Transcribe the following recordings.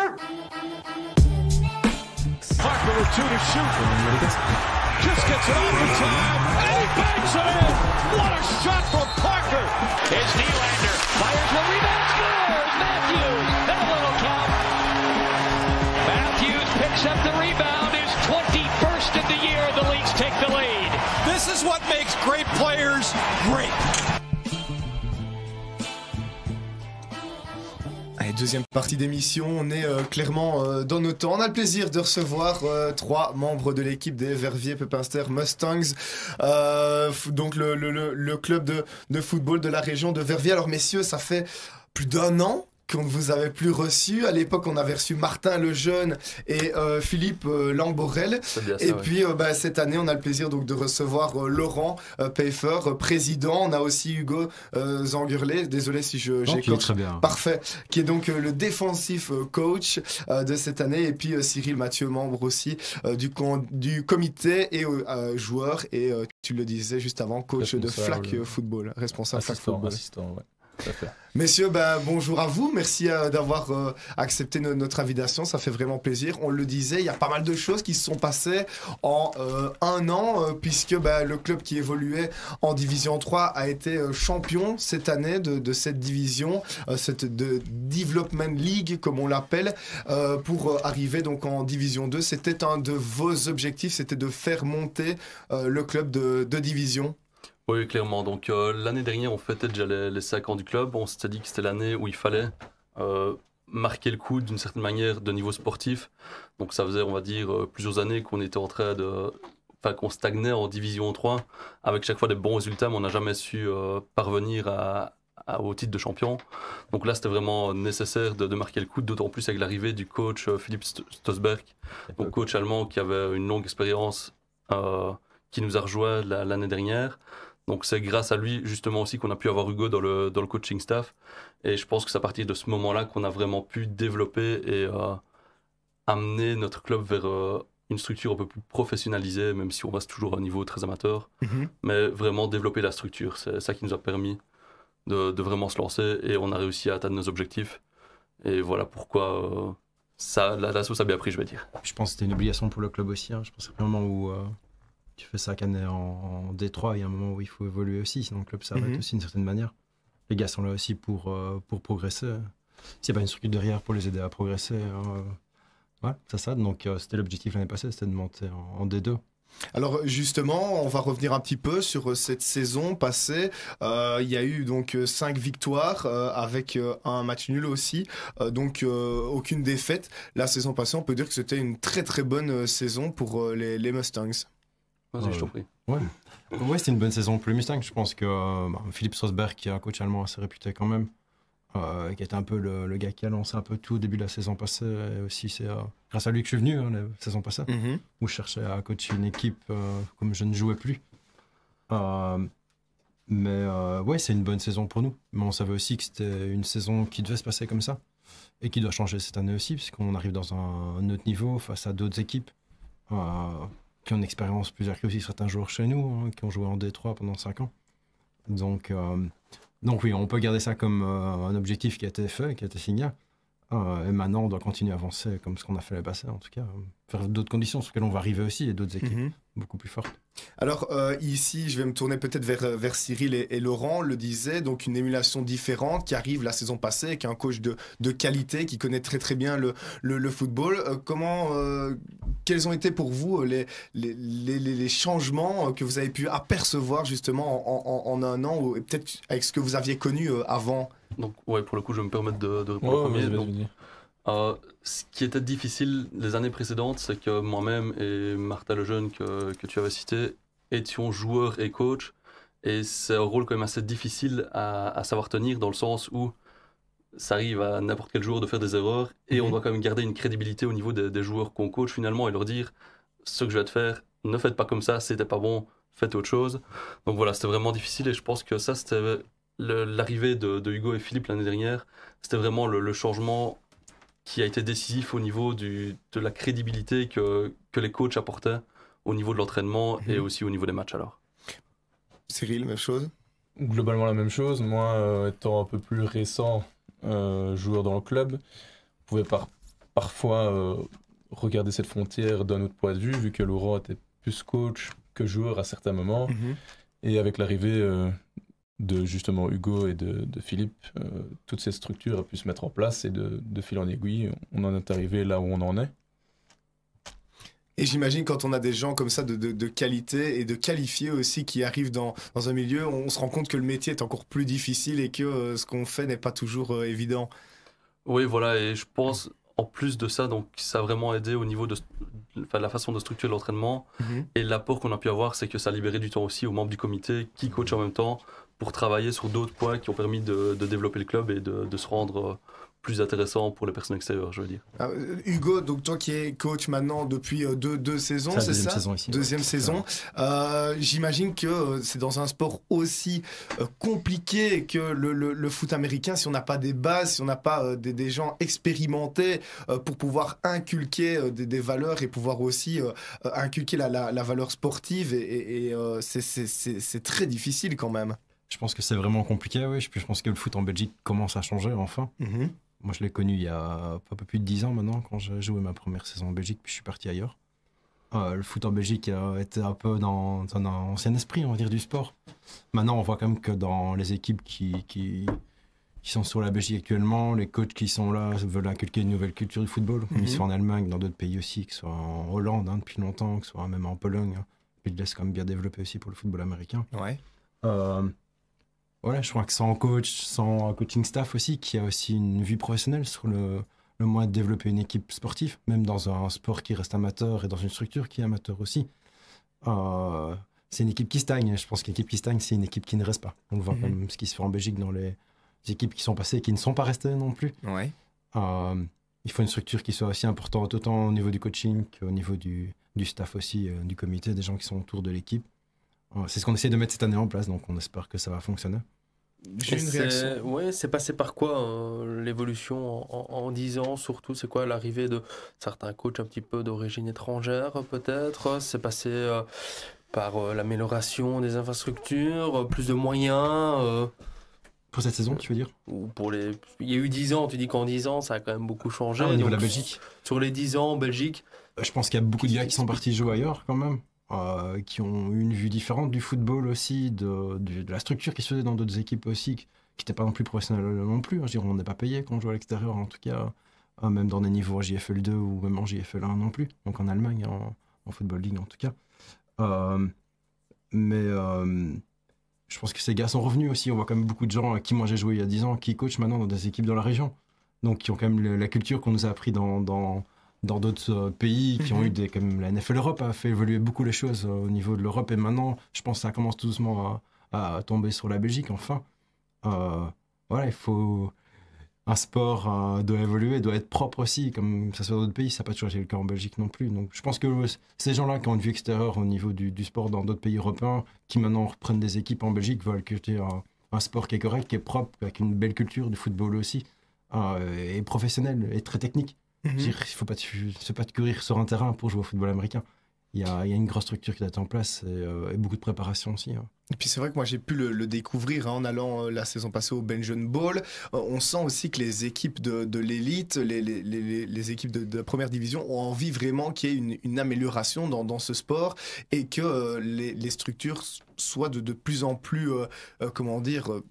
Parker with 2 to shoot. Just gets it off in time, and he banks it in. What a shot from Parker. Here's Nylander. Fires one, rebound, scores. Matthews, and a little count. Matthews picks up the rebound. His 21st of the year. The Leafs take the lead. This is what makes great players great. Allez, deuxième partie d'émission, on est clairement dans nos temps. On a le plaisir de recevoir 3 membres de l'équipe des Verviers Pepinster Mustangs, donc le club de football de la région de Verviers. Alors messieurs, ça fait plus d'1 an qu'on ne vous avait plus reçu. À l'époque, on avait reçu Martin Lejeune et Philippe Langborel. Et puis, cette année, on a le plaisir donc de recevoir Laurent Pfeiffer, président. On a aussi Hugo Zangurlé. Désolé si j'écorche. Très bien. Parfait. Qui est donc le défensif coach de cette année. Et puis Cyril Mathieu, membre aussi du comité et joueur. Et tu le disais juste avant, coach de Flac Football. Responsable Flac Football. Assistant, ouais. Messieurs, bonjour à vous, merci d'avoir accepté notre invitation, ça fait vraiment plaisir. On le disait, il y a pas mal de choses qui se sont passées en 1 an, puisque le club qui évoluait en Division 3 a été champion cette année de cette division, cette Development League comme on l'appelle, pour arriver donc en Division 2. C'était un de vos objectifs, c'était de faire monter le club de division. Oui, clairement. Donc l'année dernière, on fêtait déjà les 5 ans du club. On s'était dit que c'était l'année où il fallait marquer le coup d'une certaine manière de niveau sportif. Donc ça faisait, on va dire, plusieurs années qu'on était en train de... Enfin, qu'on stagnait en Division 3, avec chaque fois des bons résultats, mais on n'a jamais su parvenir au titre de champion. Donc là, c'était vraiment nécessaire de marquer le coup, d'autant plus avec l'arrivée du coach Philipp Stosberg, donc coach allemand qui avait une longue expérience, qui nous a rejoint l'année dernière. Donc c'est grâce à lui justement aussi qu'on a pu avoir Hugo dans le coaching staff. Et je pense que c'est à partir de ce moment-là qu'on a vraiment pu développer et amener notre club vers une structure un peu plus professionnalisée, même si on reste toujours à un niveau très amateur. Mais vraiment développer la structure, c'est ça qui nous a permis de vraiment se lancer et on a réussi à atteindre nos objectifs. Et voilà pourquoi la sauce a bien pris, je vais dire. Je pense que c'était une obligation pour le club aussi. Je pense que c'est un moment où... tu fais ça qu'année en D3, il y a un moment où il faut évoluer aussi, sinon le club s'arrête aussi d'une certaine manière. Les gars sont là aussi pour progresser. S'il n'y a pas une structure derrière pour les aider à progresser, c'est ça. Donc c'était l'objectif l'année passée, c'était de monter en D2. Alors justement, on va revenir un petit peu sur cette saison passée. Il y a eu donc 5 victoires avec un match nul aussi, donc aucune défaite. La saison passée, on peut dire que c'était une très très bonne saison pour les Mustangs. Vas-y, je t'en prie. Ouais, c'était une bonne saison pour les Mustangs. Je pense que Philipp Strasberg, qui est un coach allemand assez réputé quand même, qui était un peu le gars qui a lancé un peu tout au début de la saison passée. Et aussi, c'est grâce à lui que je suis venu la saison passée, où je cherchais à coacher une équipe comme je ne jouais plus. Mais c'est une bonne saison pour nous. Mais on savait aussi que c'était une saison qui devait se passer comme ça et qui doit changer cette année aussi, puisqu'on arrive dans un autre niveau face à d'autres équipes. Qui ont une expérience plus acquise aussi certains joueurs chez nous, qui ont joué en D3 pendant 5 ans. Donc oui, on peut garder ça comme un objectif qui a été fait, qui a été signé. Et maintenant, on doit continuer à avancer comme ce qu'on a fait l'année passée, en tout cas. Faire d'autres conditions sur lesquelles on va arriver aussi et d'autres équipes beaucoup plus fortes. Alors ici, je vais me tourner peut-être vers Cyril et Laurent, le disait, donc une émulation différente qui arrive la saison passée avec un coach de qualité qui connaît très très bien le football. Quels ont été pour vous les changements que vous avez pu apercevoir justement en 1 an, ou peut-être avec ce que vous aviez connu avant? Donc ouais, pour le coup, je vais me permettre de répondre au premier. Donc, ce qui était difficile les années précédentes, c'est que moi-même et Martin Lejeune que tu avais cité étions joueurs et coachs, et c'est un rôle quand même assez difficile à savoir tenir, dans le sens où ça arrive à n'importe quel joueur de faire des erreurs et on doit quand même garder une crédibilité au niveau des joueurs qu'on coach finalement et leur dire ce que je vais te faire, ne faites pas comme ça, c'était pas bon, faites autre chose. Donc voilà, c'était vraiment difficile et je pense que ça c'était l'arrivée de Hugo et Philippe l'année dernière, c'était vraiment le changement qui a été décisif au niveau de la crédibilité que les coachs apportaient au niveau de l'entraînement et aussi au niveau des matchs alors. Cyril, même chose? Globalement la même chose. Moi, étant un peu plus récent joueur dans le club, je pouvais parfois regarder cette frontière d'un autre point de vue, vu que Laurent était plus coach que joueur à certains moments. Et avec l'arrivée de justement Hugo et de Philippe, toute cette structure a pu se mettre en place et de fil en aiguille, on en est arrivé là où on en est. Et j'imagine quand on a des gens comme ça de qualité et de qualifiés aussi qui arrivent dans un milieu, on se rend compte que le métier est encore plus difficile et que ce qu'on fait n'est pas toujours évident. Oui, voilà, et je pense, en plus de ça, donc ça a vraiment aidé au niveau de la façon de structurer l'entraînement. Et l'apport qu'on a pu avoir, c'est que ça a libéré du temps aussi aux membres du comité qui coachent en même temps pour travailler sur d'autres points qui ont permis de développer le club et de se rendre plus intéressant pour les personnes extérieures, je veux dire. Hugo, donc toi qui es coach maintenant depuis deux saisons, C'est la c'est deuxième ça? saison ici, Deuxième ouais. saison. J'imagine que c'est dans un sport aussi compliqué que le foot américain, si on n'a pas des bases, si on n'a pas des gens expérimentés pour pouvoir inculquer des valeurs et pouvoir aussi inculquer la valeur sportive. Et c'est très difficile quand même. Je pense que c'est vraiment compliqué, oui. Je pense que le foot en Belgique commence à changer enfin. Moi, je l'ai connu il y a un peu plus de 10 ans maintenant, quand j'ai joué ma première saison en Belgique, puis je suis parti ailleurs. Le foot en Belgique était un peu dans un ancien esprit, on va dire, du sport. Maintenant, on voit quand même que dans les équipes qui sont sur la Belgique actuellement, les coachs qui sont là veulent inculquer une nouvelle culture du football, comme ils sont en Allemagne, dans d'autres pays aussi, que ce soit en Hollande depuis longtemps, que ce soit même en Pologne. Puis de l'Est quand même bien développé aussi pour le football américain. Ouais. Voilà, je crois que sans coach, sans un coaching staff aussi, qui a aussi une vie professionnelle sur le moyen de développer une équipe sportive, même dans un sport qui reste amateur et dans une structure qui est amateur aussi. C'est une équipe qui stagne. Je pense qu'une équipe qui stagne, c'est une équipe qui ne reste pas. On le voit comme ce qui se fait en Belgique dans les équipes qui sont passées et qui ne sont pas restées non plus. Ouais. Il faut une structure qui soit aussi importante, autant au niveau du coaching qu'au niveau du staff aussi, du comité, des gens qui sont autour de l'équipe. C'est ce qu'on essaie de mettre cette année en place, donc on espère que ça va fonctionner. J'ai une réaction. Ouais, c'est passé par quoi l'évolution en 10 ans surtout? C'est quoi l'arrivée de certains coachs un petit peu d'origine étrangère peut-être? C'est passé par l'amélioration des infrastructures, plus de moyens Pour cette saison, tu veux dire? ou pour les... Il y a eu 10 ans, tu dis qu'en 10 ans ça a quand même beaucoup changé. Au niveau de la donc, Belgique, sur les 10 ans en Belgique, je pense qu'il y a beaucoup de gars qui sont partis jouer ailleurs quand même, qui ont eu une vue différente du football aussi, de la structure qui se faisait dans d'autres équipes aussi, qui n'étaient pas non plus professionnelles non plus. Je veux dire, on n'est pas payé quand on joue à l'extérieur, en tout cas, même dans des niveaux en JFL 2 ou même en JFL 1 non plus, donc en Allemagne, en Football League en tout cas. Mais je pense que ces gars sont revenus aussi. On voit quand même beaucoup de gens à qui moi j'ai joué il y a 10 ans, qui coachent maintenant dans des équipes dans la région, donc qui ont quand même la culture qu'on nous a appris dans d'autres pays, qui ont eu comme la NFL Europe a fait évoluer beaucoup les choses au niveau de l'Europe, et maintenant je pense que ça commence tout doucement à tomber sur la Belgique enfin. Voilà, il faut... Un sport doit évoluer, doit être propre aussi, comme ça se fait dans d'autres pays, ça n'a pas toujours été le cas en Belgique non plus. Donc je pense que ces gens-là qui ont une vue extérieure au niveau du sport dans d'autres pays européens, qui maintenant reprennent des équipes en Belgique, veulent que tu aies un sport qui est correct, qui est propre, avec une belle culture du football aussi, et professionnel, et très technique. Je veux dire, il ne faut pas te courir sur un terrain pour jouer au football américain. Il y a une grosse structure qui doit être en place et beaucoup de préparation aussi. Et puis c'est vrai que moi j'ai pu le découvrir en allant la saison passée au Belgian Bowl. On sent aussi que les équipes de l'élite, les équipes de la première division ont envie vraiment qu'il y ait une amélioration dans ce sport, et que les structures soient de plus en plus,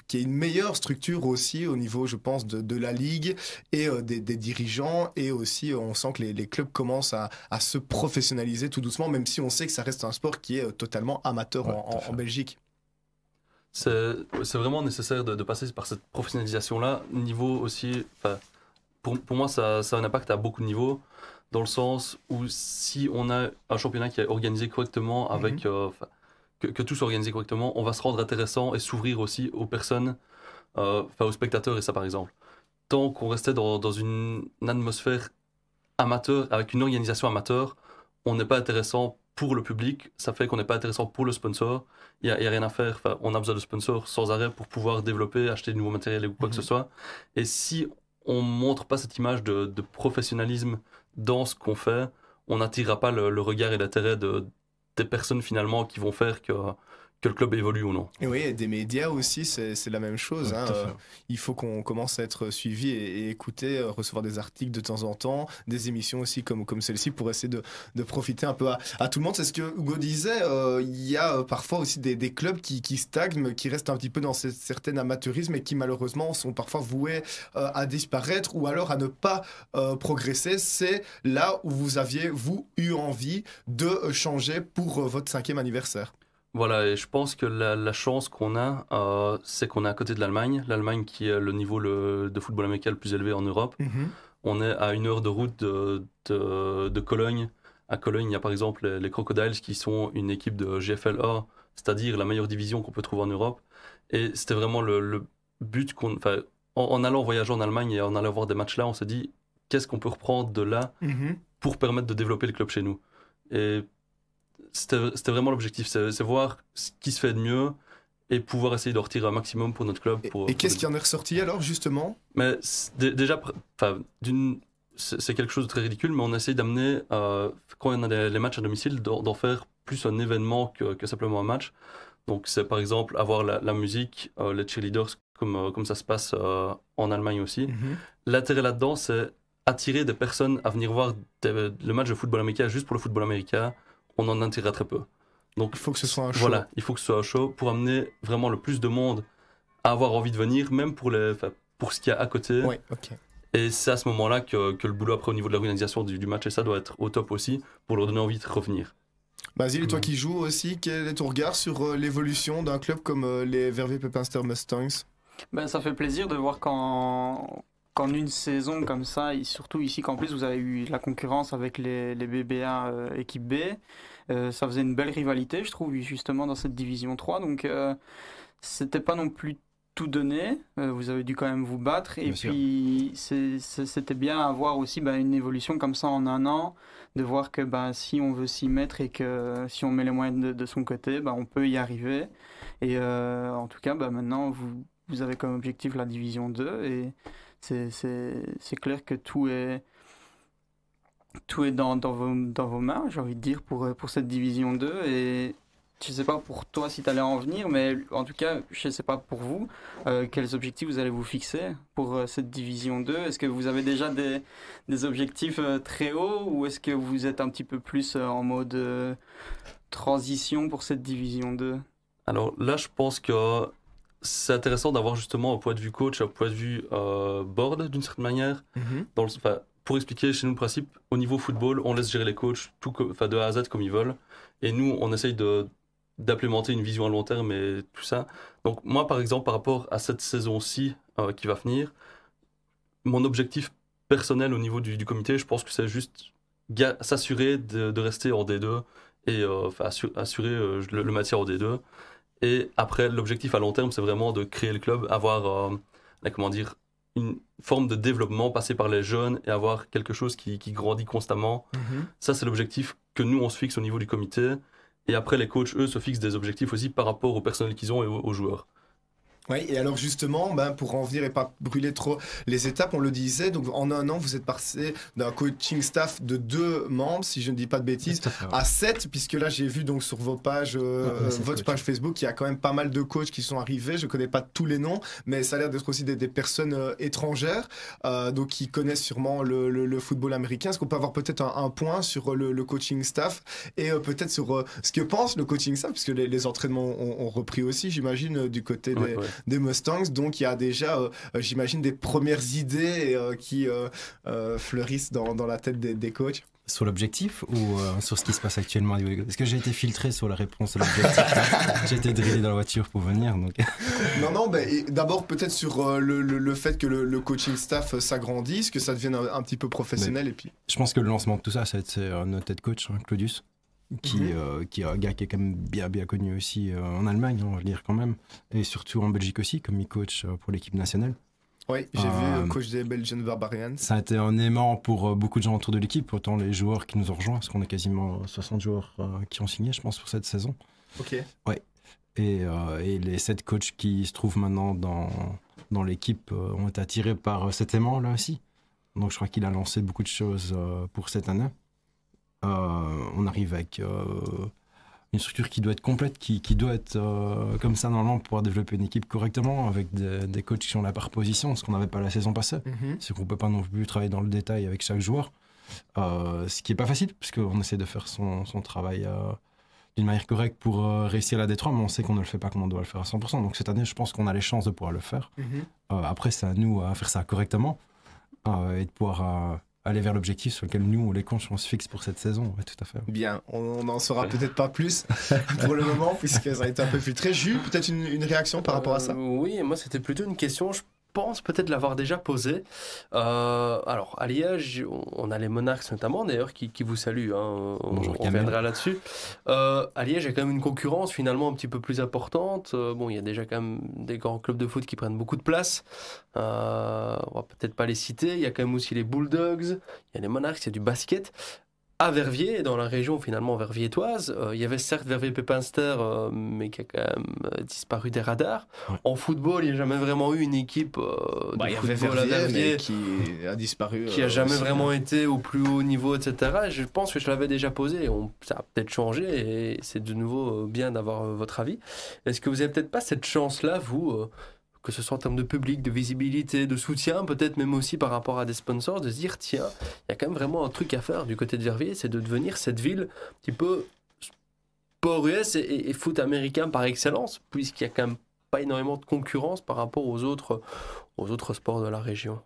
qu'il y ait une meilleure structure aussi au niveau, je pense, de la ligue et des dirigeants. Et aussi on sent que les clubs commencent à se professionnaliser tout doucement, même si on sait que ça reste un sport qui est totalement amateur en Belgique. C'est vraiment nécessaire de passer par cette professionnalisation-là. Niveau aussi, pour moi, ça a un impact à beaucoup de niveaux, dans le sens où si on a un championnat qui est organisé correctement, avec que tout soit organisé correctement, on va se rendre intéressant et s'ouvrir aussi aux personnes, aux spectateurs, et ça par exemple. Tant qu'on restait dans une atmosphère amateur, avec une organisation amateur, on n'est pas intéressant pour le public, ça fait qu'on n'est pas intéressant pour le sponsor. Il y a rien à faire. Enfin, on a besoin de sponsors sans arrêt pour pouvoir développer, acheter de nouveaux matériels ou quoi que ce soit. Et si on montre pas cette image de professionnalisme dans ce qu'on fait, on n'attirera pas le regard et l'intérêt des personnes finalement qui vont faire que que le club évolue ou non. Et oui, et des médias aussi, c'est la même chose. Ouais, Hein. tout à fait. Il faut qu'on commence à être suivi et écouté, recevoir des articles de temps en temps, des émissions aussi comme celle-ci pour essayer de profiter un peu à tout le monde. C'est ce que Hugo disait, il y a parfois aussi des clubs qui stagnent, qui restent un petit peu dans ce certain amateurisme et qui malheureusement sont parfois voués à disparaître ou alors à ne pas progresser. C'est là où vous aviez, vous, eu envie de changer pour votre 5e anniversaire. Voilà, et je pense que la chance qu'on a, c'est qu'on est à côté de l'Allemagne. L'Allemagne qui est le niveau de football américain le plus élevé en Europe. On est à 1 heure de route de Cologne. À Cologne, il y a par exemple les Crocodiles qui sont une équipe de GFL-A, c'est-à-dire la meilleure division qu'on peut trouver en Europe. Et c'était vraiment le but en allant voyager en Allemagne et en allant voir des matchs là, on s'est dit qu'est-ce qu'on peut reprendre de là pour permettre de développer le club chez nous. Et c'était vraiment l'objectif, c'est voir ce qui se fait de mieux et pouvoir essayer de retirer un maximum pour notre club. Et qu'est-ce qui en est ressorti alors, justement? Mais déjà, c'est quelque chose de très ridicule, mais on essaye d'amener, quand on a les matchs à domicile, d'en faire plus un événement que simplement un match. Donc c'est par exemple avoir la musique, les cheerleaders, comme ça se passe en Allemagne aussi. L'intérêt là-dedans, c'est attirer des personnes à venir voir le match de football américain juste pour le football américain. On en attirera très peu. Donc, il faut que ce soit un show. Voilà, il faut que ce soit un show pour amener vraiment le plus de monde à avoir envie de venir, même pour ce qu'il y a à côté. Oui, ok. Et c'est à ce moment-là que le boulot après au niveau de l'organisation du match, et ça doit être au top aussi, pour leur donner envie de revenir. Basile, toi qui joues aussi, quel est ton regard sur l'évolution d'un club comme les Verviers Pepinster Mustangs? Ça fait plaisir de voir qu'en une saison comme ça, et surtout ici qu'en plus vous avez eu la concurrence avec les BBA équipe B, ça faisait une belle rivalité, je trouve, justement dans cette division 3. Donc c'était pas non plus tout donné, vous avez dû quand même vous battre. Et puis c'était bien à voir aussi une évolution comme ça en un an, de voir que si on veut s'y mettre et que si on met les moyens de son côté, on peut y arriver. Et en tout cas, maintenant vous avez comme objectif la division 2 et c'est clair que tout est dans vos mains, j'ai envie de dire, pour cette division 2. Et je ne sais pas pour toi si tu allais en venir, mais en tout cas, je ne sais pas pour vous, quels objectifs vous allez vous fixer pour cette division 2. Est-ce que vous avez déjà des objectifs très hauts ou est-ce que vous êtes un petit peu plus en mode transition pour cette division 2? Alors là, je pense que c'est intéressant d'avoir justement un point de vue coach, un point de vue board d'une certaine manière. Pour expliquer chez nous le principe, au niveau football, on laisse gérer les coachs de A à Z comme ils veulent. Et nous, on essaye d'implémenter une vision à long terme et tout ça. Donc moi, par exemple, par rapport à cette saison-ci qui va venir, mon objectif personnel au niveau du comité, je pense que c'est juste s'assurer de rester en D2 et assurer le maintien en D2. Et après, l'objectif à long terme, c'est vraiment de créer le club, avoir une forme de développement, passer par les jeunes et avoir quelque chose qui grandit constamment. Ça, c'est l'objectif que nous, on se fixe au niveau du comité. Et après, les coachs, eux, se fixent des objectifs aussi par rapport au personnel qu'ils ont et aux joueurs. Oui, et alors justement, pour en venir et pas brûler trop les étapes, on le disait, donc en un an, vous êtes passé d'un coaching staff de 2 membres, si je ne dis pas de bêtises, à 7, puisque là, j'ai vu donc sur vos pages, votre page Facebook, il y a quand même pas mal de coachs qui sont arrivés. Je ne connais pas tous les noms, mais ça a l'air d'être aussi des personnes étrangères, donc qui connaissent sûrement le football américain. Est-ce qu'on peut avoir peut-être un point sur le coaching staff et peut-être sur ce que pense le coaching staff, puisque les entraînements ont repris aussi, j'imagine, du côté des Mustangs, donc il y a déjà, j'imagine, des premières idées qui fleurissent dans la tête des coachs. Sur l'objectif ou sur ce qui se passe actuellement? Est-ce que j'ai été filtré sur la réponse à l'objectif? J'ai été drillé dans la voiture pour venir. Donc. Non, d'abord peut-être sur le fait que le coaching staff s'agrandisse, que ça devienne un petit peu professionnel. Et puis... Je pense que le lancement de tout ça, c'est notre head coach, Claudius, qui est un gars qui est quand même bien connu aussi en Allemagne, on va le dire quand même, et surtout en Belgique aussi, comme il coach pour l'équipe nationale. Oui, j'ai vu coach des Belgian Barbarians. Ça a été un aimant pour beaucoup de gens autour de l'équipe, autant les joueurs qui nous ont rejoints, parce qu'on a quasiment 60 joueurs qui ont signé, je pense, pour cette saison. Ok. Ouais. Et les 7 coachs qui se trouvent maintenant dans l'équipe ont été attirés par cet aimant-là aussi. Donc je crois qu'il a lancé beaucoup de choses pour cette année. On arrive avec une structure qui doit être complète, qui doit être comme ça normalement pour pouvoir développer une équipe correctement avec des coachs qui sont là par position, ce qu'on n'avait pas la saison passée. C'est qu'on ne peut pas non plus travailler dans le détail avec chaque joueur, ce qui n'est pas facile parce qu'on essaie de faire son travail d'une manière correcte pour réussir la D3, mais on sait qu'on ne le fait pas comme on doit le faire à 100%. Donc cette année, je pense qu'on a les chances de pouvoir le faire. Après, c'est à nous à faire ça correctement et de pouvoir aller vers l'objectif sur lequel nous, les coachs, on se fixe pour cette saison. Ouais, tout à fait. Bien, on n'en saura peut-être pas plus pour le moment, puisque ça a été un peu filtré. Jules, peut-être une réaction par rapport à ça? Oui, moi c'était plutôt une question, je pense peut-être l'avoir déjà posée. Alors, à Liège, on a les Monarchs notamment, d'ailleurs, qui vous saluent. Bonjour, on reviendra là-dessus. À Liège, il y a quand même une concurrence finalement un petit peu plus importante. Bon, il y a déjà quand même des grands clubs de foot qui prennent beaucoup de place. On va peut-être pas les citer. Il y a quand même aussi les Bulldogs, il y a les Monarchs, il y a du basket. À Verviers, dans la région finalement verviétoise, il y avait certes Verviers-Pepinster, mais qui a quand même disparu des radars. Ouais. En football, il n'y a jamais vraiment eu une équipe de Il y avait football à Verviers, Verviers mais qui a disparu. qui a jamais aussi. vraiment été au plus haut niveau, etc. Et je pense que je l'avais déjà posé. Ça a peut-être changé et c'est de nouveau bien d'avoir votre avis. Est-ce que vous n'avez peut-être pas cette chance-là, vous, que ce soit en termes de public, de visibilité, de soutien, peut-être même aussi par rapport à des sponsors, de se dire, tiens, il y a quand même vraiment un truc à faire du côté de Verviers, c'est de devenir cette ville un petit peu sport US et foot américain par excellence, puisqu'il n'y a quand même pas énormément de concurrence par rapport aux autres sports de la région.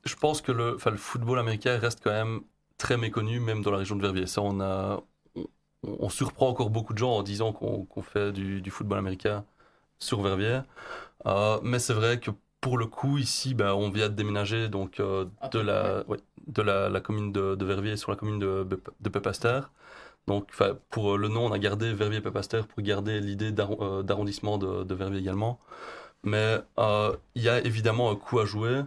Je pense que le football américain reste quand même très méconnu, même dans la région de Verviers. Ça, on surprend encore beaucoup de gens en disant qu'on fait du football américain sur Verviers. Mais c'est vrai que pour le coup, ici, on vient de déménager donc, de la commune de Verviers sur la commune de Pepinster. Donc, pour le nom, on a gardé Verviers-Pepinster pour garder l'idée d'arrondissement de Verviers également. Mais il y a évidemment un coup à jouer.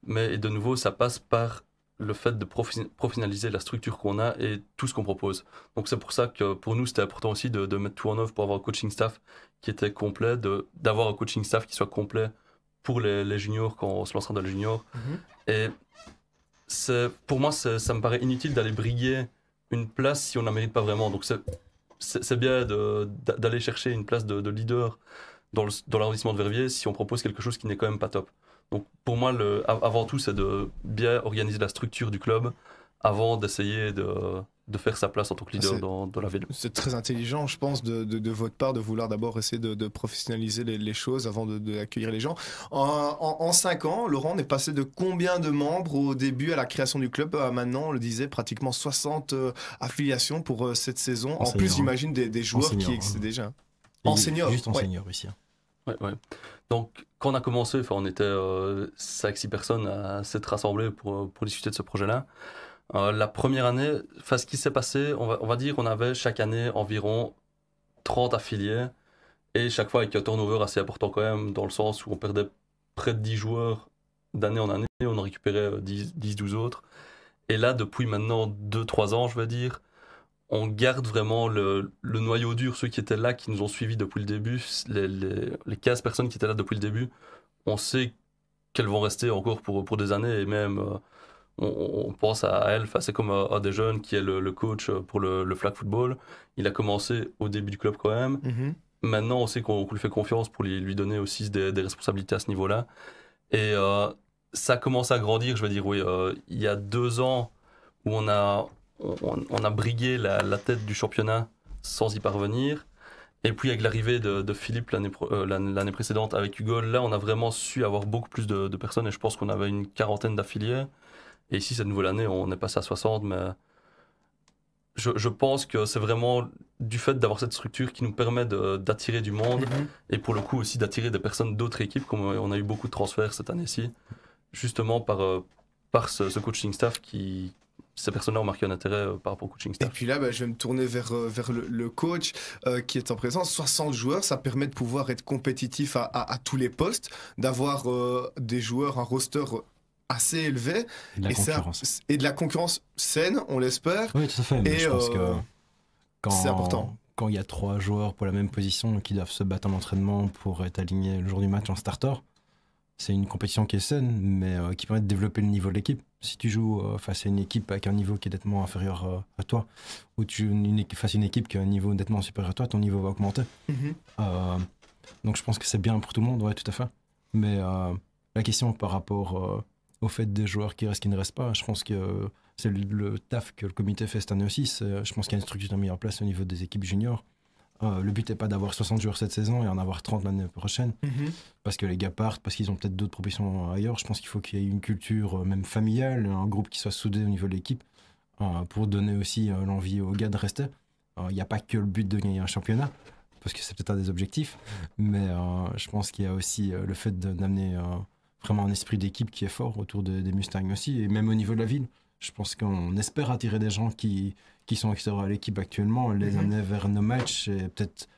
Mais de nouveau, ça passe par le fait de professionnaliser la structure qu'on a et tout ce qu'on propose. Donc c'est pour ça que pour nous, c'était important aussi de mettre tout en œuvre pour avoir un coaching staff qui était complet, d'avoir un coaching staff qui soit complet pour les juniors quand on se lancera dans les juniors. Et pour moi, ça me paraît inutile d'aller briguer une place si on n'en mérite pas vraiment. Donc c'est bien d'aller chercher une place de leader dans l'arrondissement de Verviers si on propose quelque chose qui n'est quand même pas top. Donc pour moi, avant tout, c'est de bien organiser la structure du club avant d'essayer de faire sa place en tant que leader dans la ville. C'est très intelligent, je pense, de votre part, de vouloir d'abord essayer de professionnaliser les choses avant d'accueillir les gens. En 5 ans, Laurent, on est passé de combien de membres au début à la création du club à maintenant, on le disait, pratiquement 60 affiliations pour cette saison. En plus, j'imagine des joueurs qui existaient déjà. En senior. Juste en senior ici. Ouais. Donc, quand on a commencé, on était 5-6 personnes à s'être rassemblées pour discuter de ce projet-là. La première année, ce qui s'est passé, on va dire qu'on avait chaque année environ 30 affiliés et chaque fois avec un turnover assez important quand même, dans le sens où on perdait près de 10 joueurs d'année en année, on en récupérait 10-12 autres. Et là, depuis maintenant 2-3 ans, je veux dire, on garde vraiment le noyau dur, ceux qui étaient là, qui nous ont suivis depuis le début, les 15 personnes qui étaient là depuis le début, on sait qu'elles vont rester encore pour des années et même on pense à elle, c'est comme à des jeunes qui est le coach pour le flag football. Il a commencé au début du club quand même. Maintenant, on sait qu'on lui fait confiance pour lui donner aussi des responsabilités à ce niveau-là. Et ça commence à grandir, je veux dire, oui. Il y a 2 ans où on a brigué la tête du championnat sans y parvenir. Et puis avec l'arrivée de Philippe l'année précédente avec Hugo, là on a vraiment su avoir beaucoup plus de personnes et je pense qu'on avait une 40aine d'affiliés. Et ici, cette nouvelle année, on est passé à 60, mais je pense que c'est vraiment du fait d'avoir cette structure qui nous permet d'attirer du monde et pour le coup aussi d'attirer des personnes d'autres équipes, comme on a eu beaucoup de transferts cette année-ci, justement par ce coaching staff ces personnes-là ont marqué un intérêt par rapport au coaching staff. Et puis là, je vais me tourner vers le coach qui est en présence. 60 joueurs, ça permet de pouvoir être compétitif à tous les postes, d'avoir des joueurs, un roster assez élevé. Et de la concurrence saine, on l'espère. Oui, tout à fait. Mais je pense que c'est important. Quand il y a 3 joueurs pour la même position qui doivent se battre en entraînement pour être alignés le jour du match en starter, c'est une compétition qui est saine, mais qui permet de développer le niveau de l'équipe. Si tu joues face à une équipe avec un niveau qui est nettement inférieur à toi, ou tu joues face à une équipe qui a un niveau nettement supérieur à toi, ton niveau va augmenter. Donc je pense que c'est bien pour tout le monde, ouais, tout à fait. Mais la question par rapport au fait des joueurs qui restent, qui ne restent pas, je pense que c'est le taf que le comité fait cette année aussi. Je pense qu'il y a une structure mise en place au niveau des équipes juniors. Le but n'est pas d'avoir 60 joueurs cette saison et en avoir 30 l'année prochaine, parce que les gars partent, parce qu'ils ont peut-être d'autres propositions ailleurs. Je pense qu'il faut qu'il y ait une culture même familiale, un groupe qui soit soudé au niveau de l'équipe, pour donner aussi l'envie aux gars de rester. Il n'y a pas que le but de gagner un championnat, parce que c'est peut-être un des objectifs, mais je pense qu'il y a aussi le fait d'amener vraiment un esprit d'équipe qui est fort autour des Mustangs aussi, et même au niveau de la ville. Je pense qu'on espère attirer des gens qui sont extérieurs à l'équipe actuellement, les amener vers nos matchs et peut-être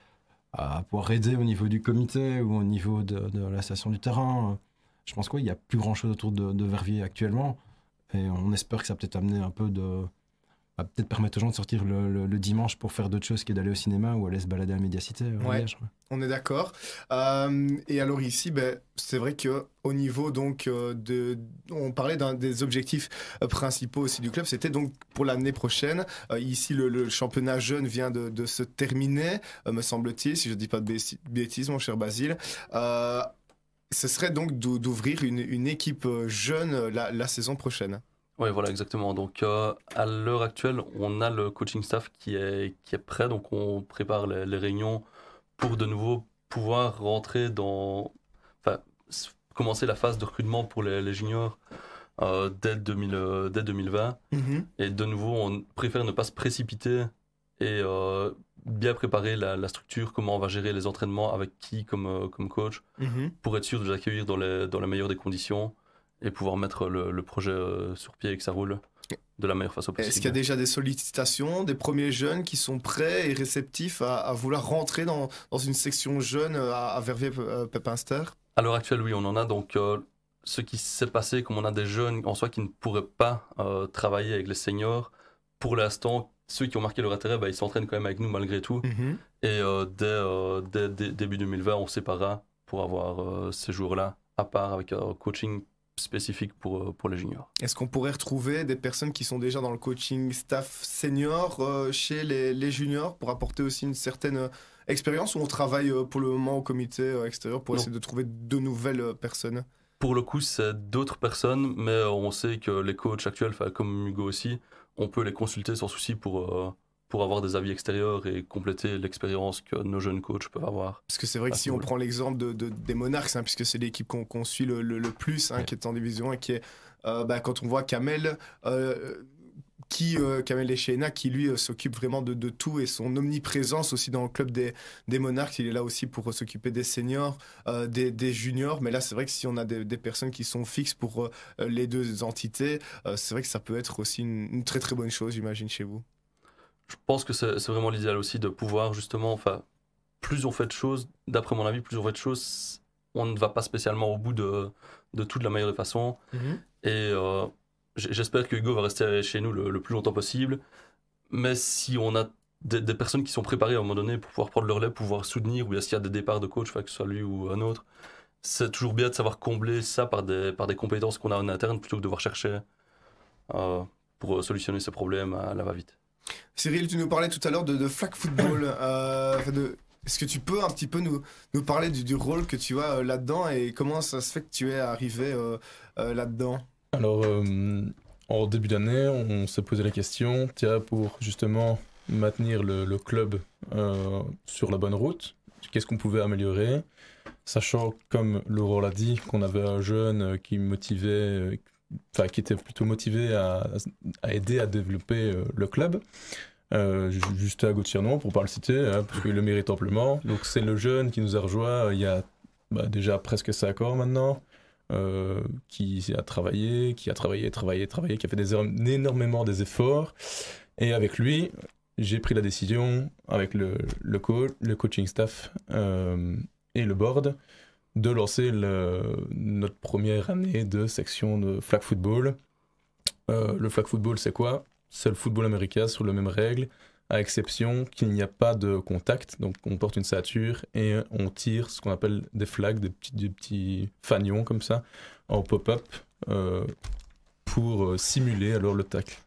à pouvoir aider au niveau du comité ou au niveau de la station du terrain. Je pense qu'il n'y a plus grand-chose autour de Verviers actuellement, et on espère que ça peut-être amener un peu peut-être permettre aux gens de sortir le dimanche pour faire d'autres choses que d'aller au cinéma ou aller se balader à la Médiacité. On est d'accord. Et alors ici, c'est vrai qu'au niveau donc on parlait d'un des objectifs principaux aussi du club, c'était donc pour l'année prochaine. Ici, le championnat jeune vient de se terminer, me semble-t-il, si je ne dis pas de bêtises, mon cher Basile. Ce serait donc d'ouvrir une équipe jeune la saison prochaine. Oui, voilà, exactement. Donc, à l'heure actuelle, on a le coaching staff qui est prêt. Donc, on prépare les réunions pour de nouveau pouvoir rentrer commencer la phase de recrutement pour les juniors dès 2020. Et de nouveau, on préfère ne pas se précipiter et bien préparer la structure, comment on va gérer les entraînements, avec qui comme coach, pour être sûr de les accueillir dans les meilleures des conditions et pouvoir mettre le projet sur pied et que ça roule de la meilleure façon possible. Est-ce qu'il y a déjà des sollicitations, des premiers jeunes qui sont prêts et réceptifs à vouloir rentrer dans une section jeune à Verviers-Pepinster ? À l'heure actuelle, oui, on en a. Donc, ce qui s'est passé, comme on a des jeunes en soi qui ne pourraient pas travailler avec les seniors, pour l'instant, ceux qui ont marqué leur intérêt, ils s'entraînent quand même avec nous malgré tout. Et dès début 2020, on séparera pour avoir ces jours-là à part avec un coaching spécifique pour les juniors. Est-ce qu'on pourrait retrouver des personnes qui sont déjà dans le coaching staff senior chez les juniors pour apporter aussi une certaine expérience, ou on travaille pour le moment au comité extérieur pour essayer de trouver de nouvelles personnes ? Pour le coup, c'est d'autres personnes, mais on sait que les coachs actuels, comme Hugo aussi, on peut les consulter sans souci pour avoir des avis extérieurs et compléter l'expérience que nos jeunes coachs peuvent avoir. Parce que c'est vrai que si on prend l'exemple des Monarchs, puisque c'est l'équipe qu'on suit le plus, qui est en division, et qui est, quand on voit Kamel, Kamel Echena, qui lui s'occupe vraiment de tout, et son omniprésence aussi dans le club des Monarchs, il est là aussi pour s'occuper des seniors, des juniors, mais là c'est vrai que si on a des personnes qui sont fixes pour les deux entités, c'est vrai que ça peut être aussi une très très bonne chose, j'imagine, chez vous. Je pense que c'est vraiment l'idéal aussi de pouvoir justement, plus on fait de choses, d'après mon avis, plus on fait de choses, on ne va pas spécialement au bout de tout de la meilleure des façons. Et j'espère que Hugo va rester chez nous le plus longtemps possible. Mais si on a des personnes qui sont préparées à un moment donné pour pouvoir prendre leur relais, pour pouvoir soutenir, ou bien s'il y a des départs de coach, que ce soit lui ou un autre, c'est toujours bien de savoir combler ça par des compétences qu'on a en interne plutôt que de devoir chercher pour solutionner ces problèmes à la va-vite. Cyril, tu nous parlais tout à l'heure de flag football. Est-ce que tu peux un petit peu nous parler du rôle que tu as là-dedans, et comment ça se fait que tu es arrivé là-dedans ? Alors, en début d'année, on s'est posé la question, pour justement maintenir le club sur la bonne route, qu'est-ce qu'on pouvait améliorer, sachant, comme Laurent l'a dit, qu'on avait un jeune qui était plutôt motivé à aider à développer le club, juste à Gauthier-Non, pour ne pas le citer, parce qu'il le mérite amplement. Donc c'est le jeune qui nous a rejoint il y a déjà presque 5 ans maintenant, qui a travaillé, qui a fait énormément des efforts. Et avec lui, j'ai pris la décision, avec le coaching staff et le board, de lancer notre première année de section de flag football. Le flag football, c'est quoi ? C'est le football américain sur les mêmes règles, à exception qu'il n'y a pas de contact. Donc on porte une ceinture et on tire ce qu'on appelle des flags, des petits fanions comme ça, en pop-up, pour simuler alors le tacle.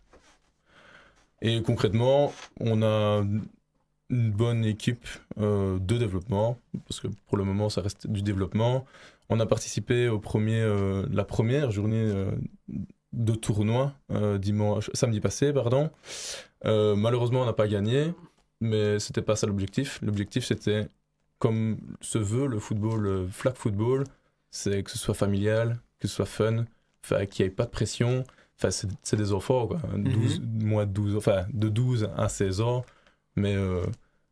Et concrètement, on a une bonne équipe de développement, parce que pour le moment ça reste du développement. On a participé la première journée de tournoi samedi passé. Malheureusement on n'a pas gagné, mais c'était pas ça l'objectif. L'objectif c'était, comme se veut le football, le flag football, c'est que ce soit familial, que ce soit fun, qu'il n'y ait pas de pression. C'est des enfants, quoi. 12 de 12 à 16 ans, mais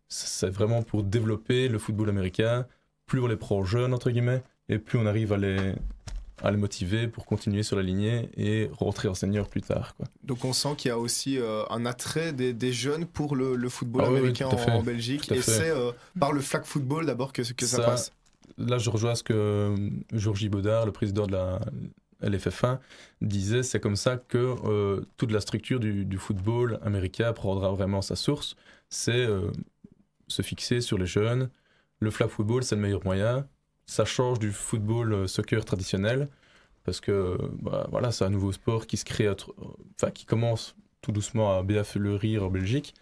c'est vraiment pour développer le football américain. Plus on les prend jeunes, entre guillemets, et plus on arrive à les motiver pour continuer sur la lignée et rentrer en senior plus tard, quoi. Donc on sent qu'il y a aussi un attrait des jeunes pour le football américain en Belgique, et c'est par le flag football d'abord que ça passe. Là je rejoins ce que Georgie Baudard, le président de la LFF1, disait. C'est comme ça que toute la structure du football américain prendra vraiment sa source. C'est se fixer sur les jeunes. Le flag football, c'est le meilleur moyen. Ça change du football soccer traditionnel, parce que voilà, c'est un nouveau sport qui se crée, qui commence tout doucement à bien fleurir en Belgique,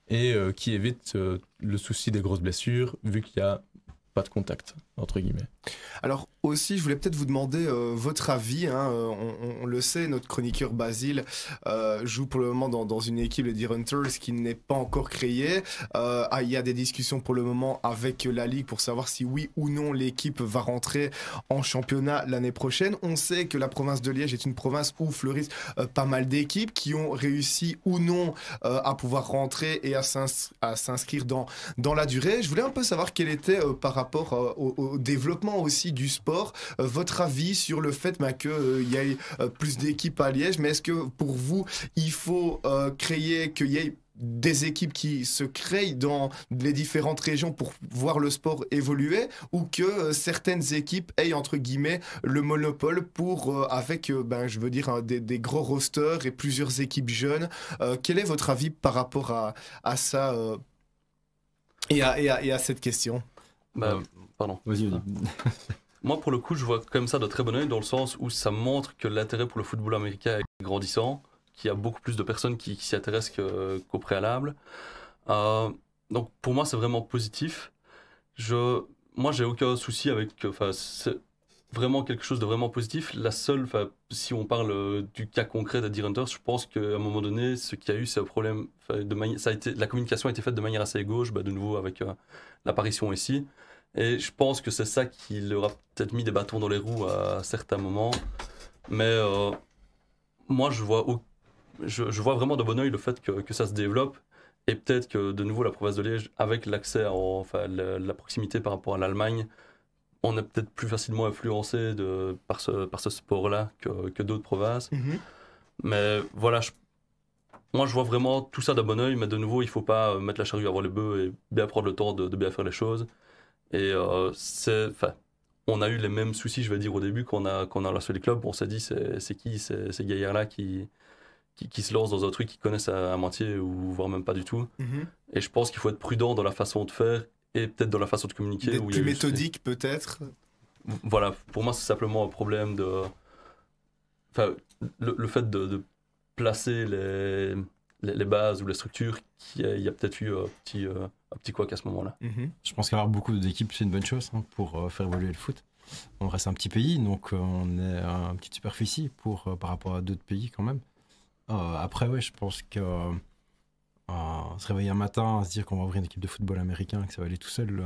et qui évite le souci des grosses blessures, vu qu'il n'y a pas de contact, entre guillemets. Alors aussi, je voulais peut-être vous demander votre avis. On le sait, notre chroniqueur Basile joue pour le moment dans une équipe, les Deer Hunters, qui n'est pas encore créée. Il y a des discussions pour le moment avec la Ligue pour savoir si oui ou non l'équipe va rentrer en championnat l'année prochaine. On sait que la province de Liège est une province où fleurissent pas mal d'équipes qui ont réussi ou non à pouvoir rentrer et à s'inscrire dans la durée. Je voulais un peu savoir quel était par rapport au développement aussi du sport, votre avis sur le fait qu'il y ait plus d'équipes à Liège, mais est-ce que pour vous il faut qu'il y ait des équipes qui se créent dans les différentes régions pour voir le sport évoluer, ou que certaines équipes aient entre guillemets le monopole pour avec je veux dire des gros rosters et plusieurs équipes jeunes? Quel est votre avis par rapport à ça et à cette question? Pardon. Vas-y. Moi, pour le coup, je vois comme ça de très bon oeil, dans le sens où ça montre que l'intérêt pour le football américain est grandissant, qu'il y a beaucoup plus de personnes qui s'y intéressent qu'au préalable. Donc, pour moi, c'est vraiment positif. Moi, j'ai aucun souci avec... c'est vraiment quelque chose de vraiment positif. La seule... si on parle du cas concret des Deer Hunters, je pense qu'à un moment donné, ce qu'il y a eu, c'est un problème... la communication a été faite de manière assez gauche, de nouveau avec l'apparition ici. Et je pense que c'est ça qui leur a peut-être mis des bâtons dans les roues à certains moments. Mais moi, je vois vraiment de bon oeil le fait que ça se développe. Et peut-être que, de nouveau, la province de Liège, avec l'accès, la proximité par rapport à l'Allemagne, on est peut-être plus facilement influencé par ce sport-là que d'autres provinces. Mais voilà, moi, je vois vraiment tout ça de bon oeil. Mais de nouveau, il ne faut pas mettre la charrue avant les bœufs et bien prendre le temps de bien faire les choses. Et on a eu les mêmes soucis, je vais dire, au début, quand on a lancé les clubs. On s'est dit, c'est qui ces gaillards-là qui se lancent dans un truc qu'ils connaissent à moitié, ou voire même pas du tout. Et je pense qu'il faut être prudent dans la façon de faire, et peut-être dans la façon de communiquer. D'être plus méthodique, peut-être. Voilà, pour moi, c'est simplement un problème de... le fait de placer les bases ou les structures, il y a peut-être eu un petit couac à ce moment-là. Je pense qu'avoir beaucoup d'équipes, c'est une bonne chose pour faire évoluer le foot. On reste un petit pays, donc on est à une petite superficie par rapport à d'autres pays quand même. Après, je pense que se réveiller un matin, se dire qu'on va ouvrir une équipe de football américain, que ça va aller tout seul,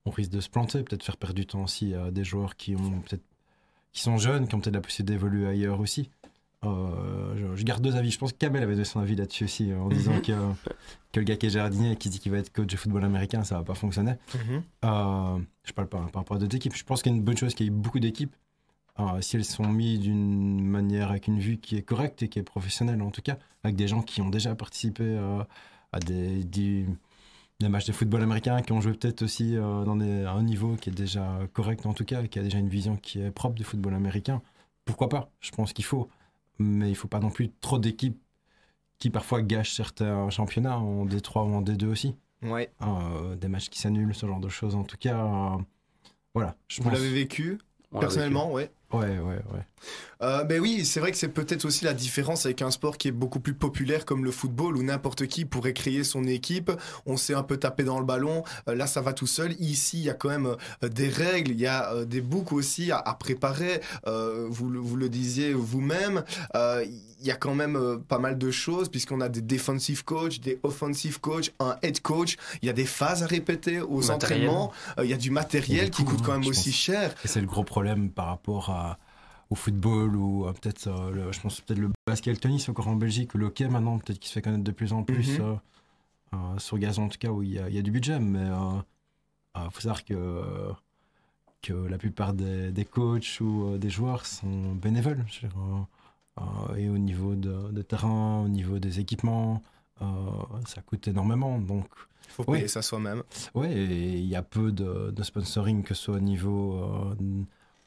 on risque de se planter, peut-être faire perdre du temps aussi à des joueurs qui sont jeunes, qui ont peut-être la possibilité d'évoluer ailleurs aussi. Je garde deux avis. Je pense que Kamel avait donné son avis là-dessus aussi, en disant que le gars qui est jardinier et qui dit qu'il va être coach de football américain, ça va pas fonctionner. Je parle pas par rapport à d'autres équipes. Je pense qu'il y a une bonne chose qu'il y ait beaucoup d'équipes, si elles sont mises d'une manière avec une vue qui est correcte et qui est professionnelle, en tout cas, avec des gens qui ont déjà participé à des matchs de football américain, qui ont joué peut-être aussi à un niveau qui est déjà correct, en tout cas, qui a déjà une vision qui est propre du football américain. Pourquoi pas? Je pense qu'il faut. Mais il ne faut pas non plus trop d'équipes qui parfois gâche certains championnats en D3 ou en D2 aussi. Ouais. Des matchs qui s'annulent, ce genre de choses. En tout cas, voilà. Vous l'avez vécu personnellement, ouais. Ouais. Ben oui, c'est vrai que c'est peut-être aussi la différence avec un sport qui est beaucoup plus populaire comme le football où n'importe qui pourrait créer son équipe. On s'est un peu tapé dans le ballon. Là, ça va tout seul. Ici, il y a quand même des règles, il y a des books aussi à préparer. Vous le disiez vous-même. Il y a quand même pas mal de choses puisqu'on a des defensive coach, des offensive coach, un head coach. Il y a des phases à répéter aux entraînements. Il y a du matériel qui coûte quand même aussi cher. Et c'est le gros problème par rapport au football ou peut-être je pense peut-être le basket, le tennis encore en Belgique ou le hockey maintenant peut-être qui se fait connaître de plus en plus sur gazon en tout cas où il y a du budget, mais faut savoir que la plupart des coachs ou des joueurs sont bénévoles, je veux dire, et au niveau de terrain, au niveau des équipements, ça coûte énormément, donc il faut payer ça soi-même. Ouais, et il y a peu de sponsoring que ce soit au niveau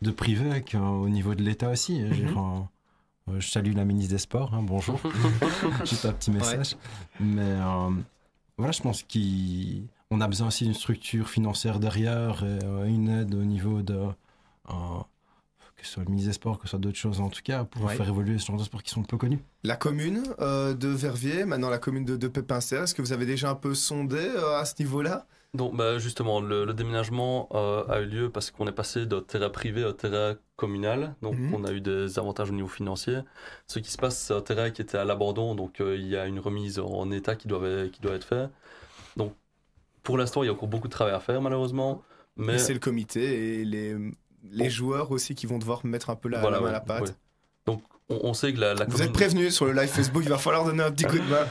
de privé qu'au niveau de l'État aussi. Je salue la ministre des Sports, bonjour. Juste un petit message. Ouais. Mais voilà, je pense qu'on a besoin aussi d'une structure financière derrière et une aide au niveau de... que ce soit le ministre des Sports, que ce soit d'autres choses en tout cas, pour faire évoluer ce genre de sports qui sont peu connus. La commune de Verviers, maintenant la commune de Pépinster, est-ce que vous avez déjà un peu sondé à ce niveau-là ? Donc, justement, le déménagement a eu lieu parce qu'on est passé de terrain privé à terrain communal. Donc, on a eu des avantages au niveau financier. Ce qui se passe, c'est un terrain qui était à l'abandon. Donc, il y a une remise en état qui doit être faite. Donc, pour l'instant, il y a encore beaucoup de travail à faire, malheureusement. Mais et c'est le comité et les joueurs aussi qui vont devoir mettre un peu la main à la pâte. Ouais. Donc, on sait que la Vous commune... êtes prévenus sur le live Facebook, il va falloir donner un petit coup de main.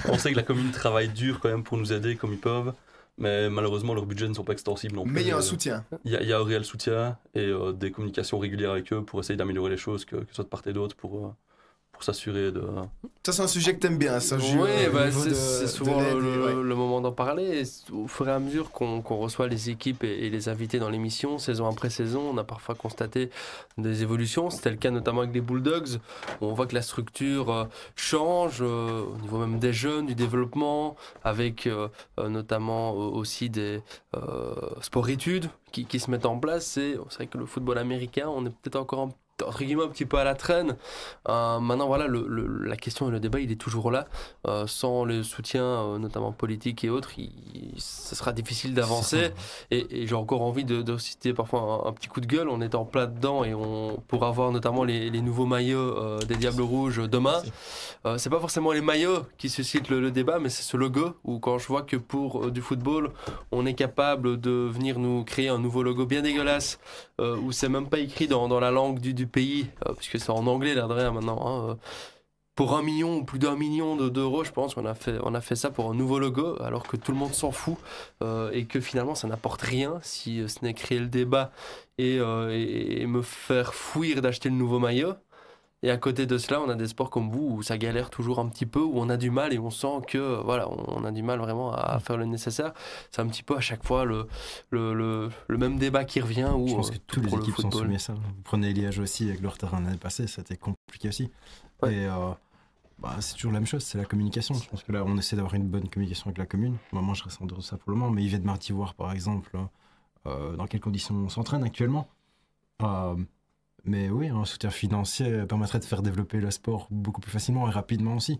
On sait que la commune travaille dur quand même pour nous aider comme ils peuvent, mais malheureusement leurs budgets ne sont pas extensibles non plus. Mais il y a un soutien. Il y a un réel soutien et des communications régulières avec eux pour essayer d'améliorer les choses, que ce soit de part et d'autre, pour s'assurer de... Ça, c'est un sujet que t'aimes bien, ça. Oui, c'est souvent le moment d'en parler. Et au fur et à mesure qu'on reçoit les équipes et les invités dans l'émission, saison après saison, on a parfois constaté des évolutions. C'était le cas notamment avec les Bulldogs, où on voit que la structure change au niveau même des jeunes, du développement, avec notamment aussi des sports-études qui se mettent en place. C'est vrai que le football américain, on est peut-être encore entre guillemets un petit peu à la traîne. Maintenant voilà, la question et le débat il est toujours là. Sans le soutien notamment politique et autres, ça sera difficile d'avancer. Et j'ai encore envie de citer parfois un petit coup de gueule. On est en plein dedans et on pourra avoir notamment les nouveaux maillots des Diables Rouges demain. C'est pas forcément les maillots qui suscitent le débat, mais c'est ce logo où quand je vois que pour du football on est capable de venir nous créer un nouveau logo bien dégueulasse où c'est même pas écrit dans la langue du pays, puisque c'est en anglais l'air de rien maintenant, pour 1 million ou plus d'1 million d'euros, je pense qu'on a fait ça pour un nouveau logo, alors que tout le monde s'en fout, et que finalement ça n'apporte rien, si ce n'est créer le débat et me faire fuir d'acheter le nouveau maillot. Et à côté de cela, on a des sports comme vous où ça galère toujours un petit peu, où on a du mal et on sent que voilà, on a du mal vraiment à faire le nécessaire. C'est un petit peu à chaque fois le même débat qui revient. Où, je pense que toutes les équipes sont soumises à ça. Vous prenez Liège aussi avec leur terrain l'année passée, c'était compliqué aussi. Ouais. Et c'est toujours la même chose, c'est la communication. Je pense que là, on essaie d'avoir une bonne communication avec la commune. Moi, je reste en dehors de ça pour le moment, mais Yvette Martivoire, par exemple, dans quelles conditions on s'entraîne actuellement. Mais oui, un soutien financier permettrait de faire développer le sport beaucoup plus facilement et rapidement aussi.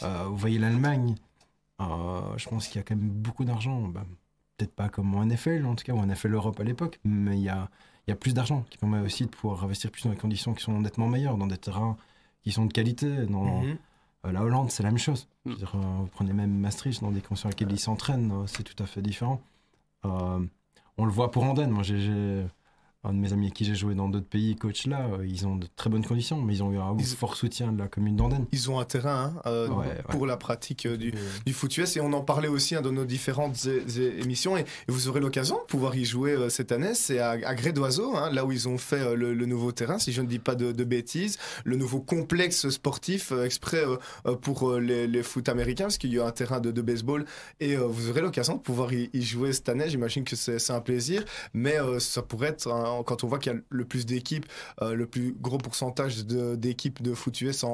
Vous voyez l'Allemagne, je pense qu'il y a quand même beaucoup d'argent. Peut-être pas comme en NFL, en tout cas, ou en NFL Europe à l'époque, mais il y a plus d'argent qui permet aussi de pouvoir investir plus dans des conditions qui sont nettement meilleures, dans des terrains qui sont de qualité. La Hollande, c'est la même chose. Je veux dire, vous prenez même Maastricht, dans des conditions dans lesquelles ils s'entraînent, c'est tout à fait différent. On le voit pour Andenne. Moi, j'ai un de mes amis avec qui j'ai joué dans d'autres pays, coach là, ils ont de très bonnes conditions, mais ils ont eu un fort soutien de la commune d'Andenne. Ils ont un terrain pour la pratique du foot US, et on en parlait aussi dans nos différentes émissions, et vous aurez l'occasion de pouvoir y jouer cette année. C'est à Grès d'Oiseau, là où ils ont fait le nouveau terrain, si je ne dis pas de bêtises, le nouveau complexe sportif exprès pour les foot américains, parce qu'il y a un terrain de baseball, et vous aurez l'occasion de pouvoir y jouer cette année. J'imagine que c'est un plaisir, mais ça pourrait être quand on voit qu'il y a le plus d'équipes, le plus gros pourcentage d'équipes de foot US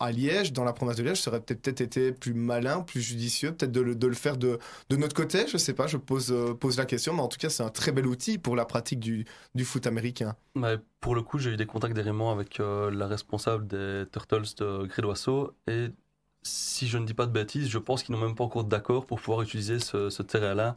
à Liège, dans la province de Liège, ça aurait peut-être été plus malin, plus judicieux, peut-être de le faire de notre côté, je sais pas, je pose la question, mais en tout cas c'est un très bel outil pour la pratique du foot américain. Ouais, pour le coup, j'ai eu des contacts directement avec la responsable des Turtles de Grédoisseau, et si je ne dis pas de bêtises, je pense qu'ils n'ont même pas encore d'accord pour pouvoir utiliser ce terrain-là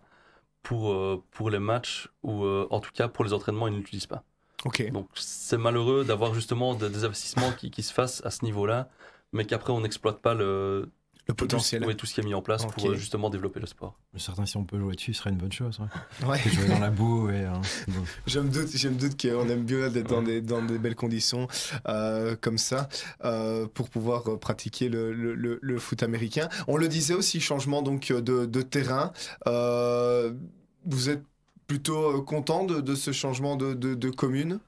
pour les matchs, ou en tout cas pour les entraînements, ils ne l'utilisent pas. Ok. Donc c'est malheureux d'avoir justement des investissements qui se fassent à ce niveau-là, mais qu'après on n'exploite pas le potentiel. tout ce qui est mis en place pour justement développer le sport. Certains, si on peut jouer dessus, ce serait une bonne chose. Ouais. Jouer dans la boue et. Bon. Je me doute qu'on aime bien d'être dans des belles conditions comme ça pour pouvoir pratiquer le foot américain. On le disait aussi, changement donc de terrain. Vous êtes plutôt content de ce changement de commune?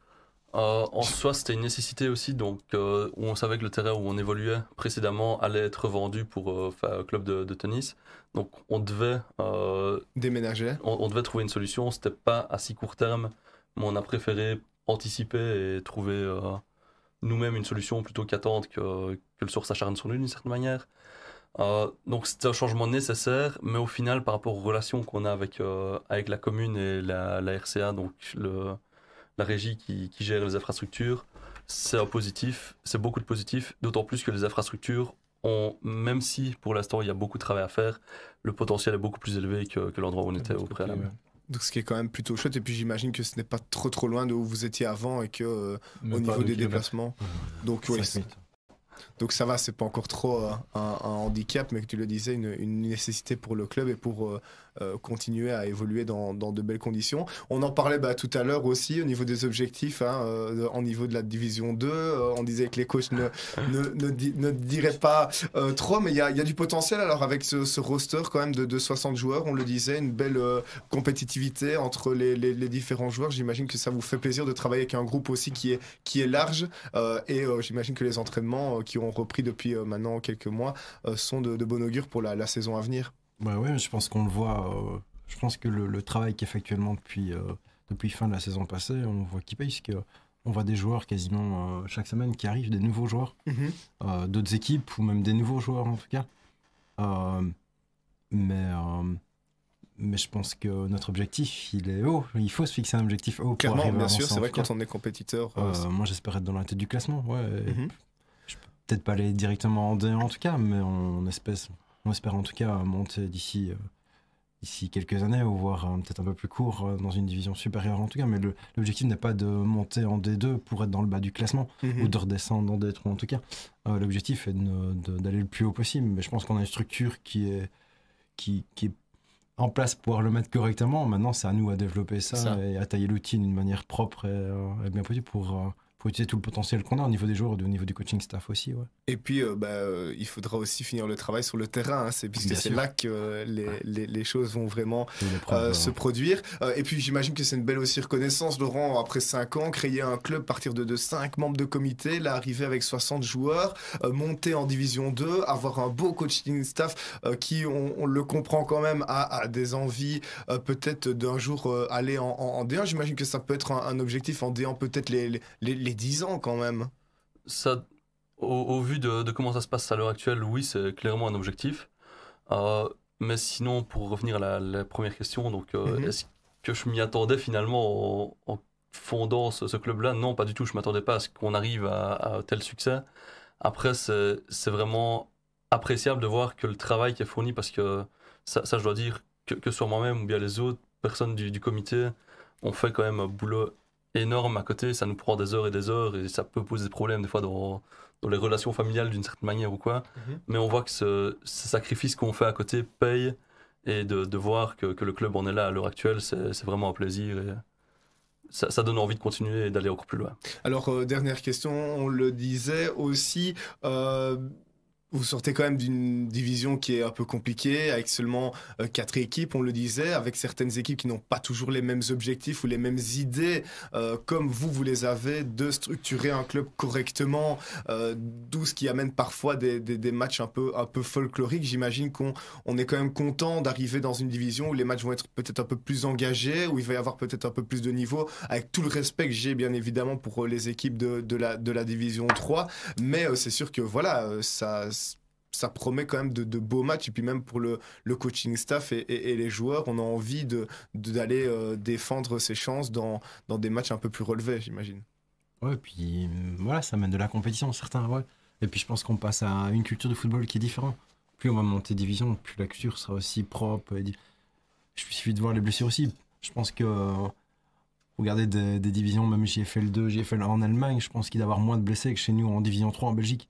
En soi, c'était une nécessité aussi, donc où on savait que le terrain où on évoluait précédemment allait être vendu pour faire un club de tennis. Donc on devait déménager. On devait trouver une solution. C'était pas à si court terme, mais on a préféré anticiper et trouver nous-mêmes une solution plutôt qu'attendre que le sort s'acharne sur nous d'une certaine manière. Donc c'était un changement nécessaire, mais au final, par rapport aux relations qu'on a avec la commune et la RCA, donc la régie qui gère les infrastructures, c'est un positif, c'est beaucoup de positifs, d'autant plus que les infrastructures même si pour l'instant il y a beaucoup de travail à faire, le potentiel est beaucoup plus élevé que l'endroit où on était au préalable. Donc ce qui est quand même plutôt chouette, et puis j'imagine que ce n'est pas trop loin de où vous étiez avant et que au niveau des déplacements. Donc oui. Donc ça va, c'est pas encore trop un handicap, mais que tu le disais, une nécessité pour le club et pour continuer à évoluer dans de belles conditions. On en parlait tout à l'heure aussi au niveau des objectifs, au niveau de la division 2. On disait que les coachs ne diraient pas trop, mais il y a du potentiel. Alors avec ce roster quand même de 60 joueurs, on le disait, une belle compétitivité entre les différents joueurs. J'imagine que ça vous fait plaisir de travailler avec un groupe aussi qui est large, et j'imagine que les entraînements qui ont repris depuis maintenant quelques mois sont de bon augure pour la saison à venir. Bah ouais, je pense qu'on le voit. Je pense que le travail qui est fait actuellement depuis fin de la saison passée, on voit qu'il paye, parce que on voit des joueurs quasiment chaque semaine qui arrivent, des nouveaux joueurs, d'autres équipes, ou même des nouveaux joueurs en tout cas. Mais je pense que notre objectif, il est haut. Il faut se fixer un objectif haut. Clairement, bien sûr, c'est vrai que quand on est compétiteur... moi, j'espère être dans la tête du classement. Ouais. Je peux peut-être pas aller directement en D1 en tout cas, mais on espère en tout cas monter d'ici quelques années, ou voire peut-être un peu plus court dans une division supérieure en tout cas. Mais l'objectif n'est pas de monter en D2 pour être dans le bas du classement, ou de redescendre en D3 en tout cas. L'objectif est d'aller le plus haut possible. Mais je pense qu'on a une structure qui est en place pour pouvoir le mettre correctement. Maintenant, c'est à nous à développer ça. Et à tailler l'outil d'une manière propre et bien possible pour utiliser tout le potentiel qu'on a au niveau des joueurs et au niveau du coaching staff aussi. Ouais. Et puis, il faudra aussi finir le travail sur le terrain, puisque c'est là que les choses vont vraiment se produire. Et puis, j'imagine que c'est une belle aussi reconnaissance, Laurent, après 5 ans, créer un club, partir de 5 membres de comité, là, arriver avec 60 joueurs, monter en division 2, avoir un beau coaching staff qui, on le comprend quand même, a des envies peut-être d'un jour aller en D1. J'imagine que ça peut être un objectif en D1, peut-être les 10 ans quand même. Ça, au vu de comment ça se passe à l'heure actuelle, oui, c'est clairement un objectif. Mais sinon, pour revenir à la première question, donc, est-ce que je m'y attendais finalement en fondant ce club-là? Non, pas du tout. Je ne m'attendais pas à ce qu'on arrive à tel succès. Après, c'est vraiment appréciable de voir que le travail qui est fourni, parce que ça je dois dire que sur moi-même ou bien les autres personnes du comité, on fait quand même un boulot énorme à côté. Ça nous prend des heures et ça peut poser des problèmes des fois dans les relations familiales d'une certaine manière ou quoi. Mais on voit que ce sacrifice qu'on fait à côté paye, et de voir que le club en est là à l'heure actuelle, c'est vraiment un plaisir, et ça donne envie de continuer et d'aller encore plus loin. Alors, dernière question, on le disait aussi... Vous sortez quand même d'une division qui est un peu compliquée, avec seulement 4 équipes, on le disait, avec certaines équipes qui n'ont pas toujours les mêmes objectifs ou les mêmes idées, comme vous les avez, de structurer un club correctement, d'où ce qui amène parfois des matchs un peu folkloriques. J'imagine qu'on est quand même content d'arriver dans une division où les matchs vont être peut-être un peu plus engagés, où il va y avoir peut-être un peu plus de niveau, avec tout le respect que j'ai bien évidemment pour les équipes de la division 3, mais c'est sûr que voilà, ça promet quand même de beaux matchs, et puis même pour le coaching staff et les joueurs, on a envie d'aller défendre ses chances dans des matchs un peu plus relevés, j'imagine. Ouais, puis voilà, ça mène de la compétition, certains, ouais. Et puis je pense qu'on passe à une culture de football qui est différente. Plus on va monter division, plus la culture sera aussi propre. Il suffit de voir les blessures aussi. Je pense que, regardez des divisions, même JFL 2, JFL 1 en Allemagne, je pense qu'il doit y avoir moins de blessés que chez nous en division 3 en Belgique.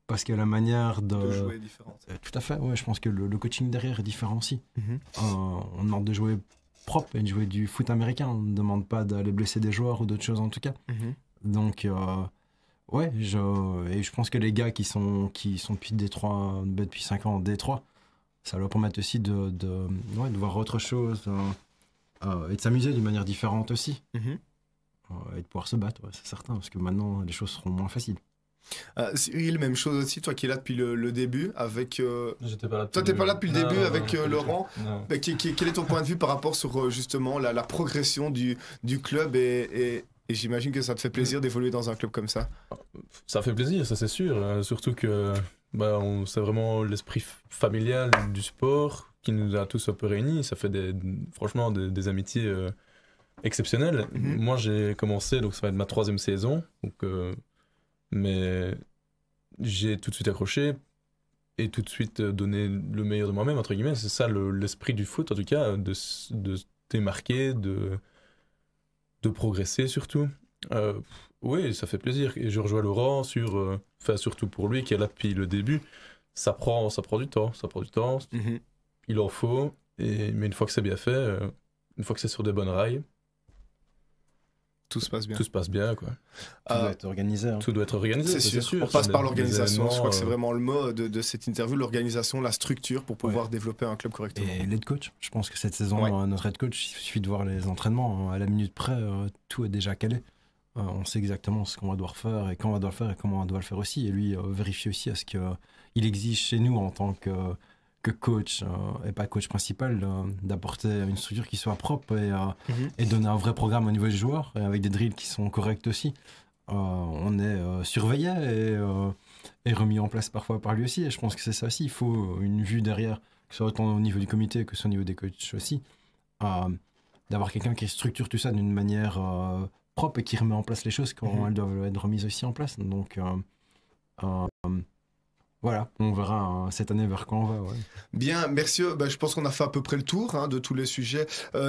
Parce que la manière de jouer est différente. Tout à fait, ouais, je pense que le coaching derrière est différent aussi. On demande de jouer propre et de jouer du foot américain. On ne demande pas d'aller blesser des joueurs ou d'autres choses en tout cas. Donc, ouais, je pense que les gars qui sont depuis D3, depuis 5 ans en D3, ça leur permet aussi de voir autre chose et de s'amuser d'une manière différente aussi. Et de pouvoir se battre, ouais, c'est certain, parce que maintenant les choses seront moins faciles. Cyril, même chose aussi, toi qui es là depuis le début avec... J'étais pas là depuis toi t'es pas là depuis le début avec Laurent. Non. Quel est ton point de vue par rapport sur justement la progression du club et j'imagine que ça te fait plaisir d'évoluer dans un club comme ça. Ça fait plaisir, ça c'est sûr, surtout que c'est vraiment l'esprit familial du sport qui nous a tous un peu réunis. Ça fait franchement des amitiés exceptionnelles. Moi j'ai commencé, donc ça va être ma 3e saison, donc... mais j'ai tout de suite accroché et tout de suite donné le meilleur de moi-même, entre guillemets. C'est ça l'esprit du foot, en tout cas, de se démarquer, de progresser surtout. Oui, ça fait plaisir. Et je rejoins Laurent surtout pour lui qui est là depuis le début. Ça prend du temps. Il en faut. Mais une fois que c'est bien fait, une fois que c'est sur des bonnes rails, tout se passe bien. Tout se passe bien, quoi. Tout doit être organisé. Hein. Tout doit être organisé, c'est sûr. On passe par l'organisation. Je crois que c'est vraiment le mot de cette interview, l'organisation, la structure pour pouvoir développer un club correctement. Et l'aide coach. Je pense que cette saison, notre head coach, il suffit de voir les entraînements. À la minute près, tout est déjà calé. On sait exactement ce qu'on va devoir faire et quand on va devoir le faire et comment on doit le faire aussi. Et lui vérifie aussi à ce qu'il exige chez nous en tant que coach et pas coach principal, d'apporter une structure qui soit propre et donner un vrai programme au niveau des joueurs et avec des drills qui sont corrects aussi. On est surveillé et remis en place parfois par lui aussi, et je pense que c'est ça aussi. Il faut une vue derrière, que ce soit autant au niveau du comité que ce soit au niveau des coachs aussi, d'avoir quelqu'un qui structure tout ça d'une manière propre et qui remet en place les choses quand elles doivent être remises aussi en place. Donc voilà, on verra cette année vers quoi on va. Ouais. Bien, merci. Je pense qu'on a fait à peu près le tour de tous les sujets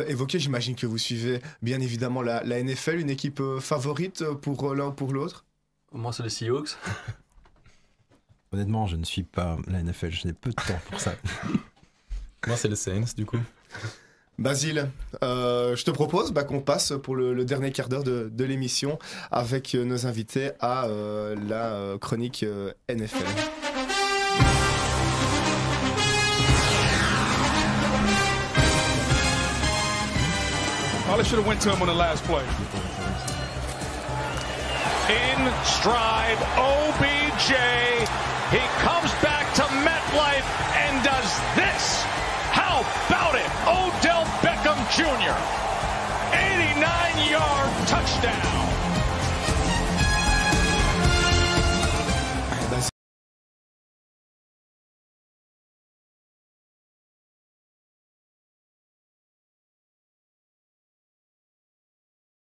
évoqués. J'imagine que vous suivez bien évidemment la NFL, une équipe favorite pour l'un ou pour l'autre. Moi, c'est les Seahawks. Honnêtement, je ne suis pas la NFL, je n'ai peu de temps pour ça. Moi, c'est les Saints, du coup. Basile, je te propose qu'on passe pour le dernier quart d'heure de l'émission avec nos invités à la chronique NFL. Probably should have went to him on the last play. In stride, OBJ. He comes back to MetLife and does this. How about it? Odell Beckham Jr. 89-yard touchdown.